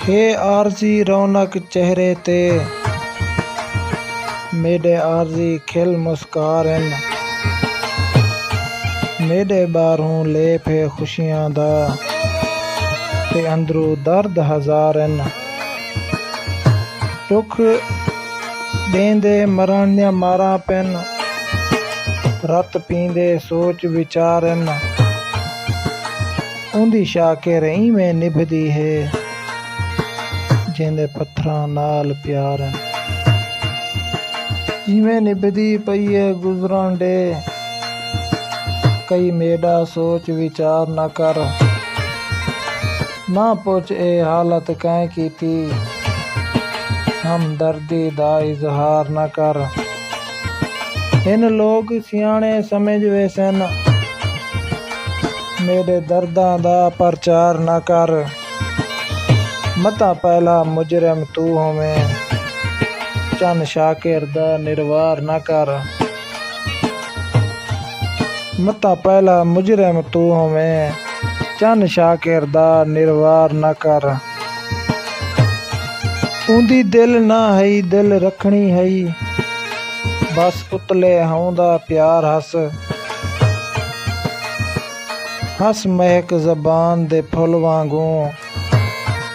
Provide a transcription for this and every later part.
हे आरज़ी रौनक चेहरे ते, मेरे आरज़ी खिल मुस्कारन, मेरे बारों लेप है खुशियां दा, ते अंदरू दर्द हज़ारन। दुख देंदे मरण दियां मारा पेन, रत पींदे सोच विचारन, उंदी शाकिर इवें निभदी है, जिंदे पत्थरां नाल प्यार है। जिवें निभदी पई है गुजरन दे, कई मेरा सोच विचार न कर, ना पुछ ए हालत कैं कीती, हमदर्दी दा इजहार न कर। इन लोग सियाणे समझ वैसन, मेरे दर्दां दा प्रचार न कर। मता पहला मुजरम तू होवें, चन शाकिर दा निर्वार न कर। मता पहला मुजरम तू होवें, चन शाकिर दा निर्वार न कर। उंदी दिल ना हई दिल रखनी हई, बस उतले होंदा प्यार हस। हस महक ज़बान दे फुल वांगू,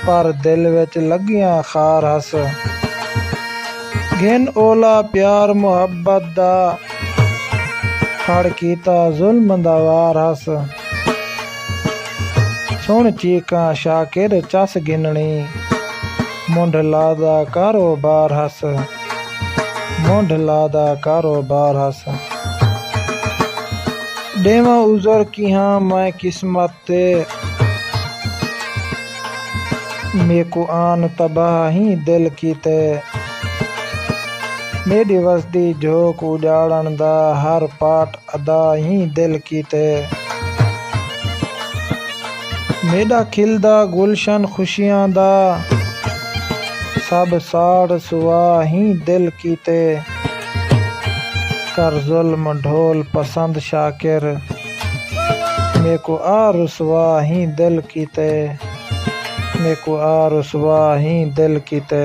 पर दिल विच लगियां खार हस। घिन ओला प्यार मुहब्बत दा, खड़ कीता जुल्म दा वार हस। सुन चीकां शाकिर चस गिननी, मुंढ लादा कारोबार हस। मुंढ लादा कारोबार हस। देवा उज़र किहां मैं किस्मत ते, मेको आन तबाही दिल कीते। मेरी वसदी झोंक उजाड़न दा, हर पाट अदा ही दिल कीते। मेरा खिलदा गुलशन खुशियां दा, सब साड़ सुआ ही दिल कीते। कर जुल्म ढोल पसंद शाकिर, मेको आ रुसवा ही दिल कीते। मेको आ रुसवा ही दिल कीते।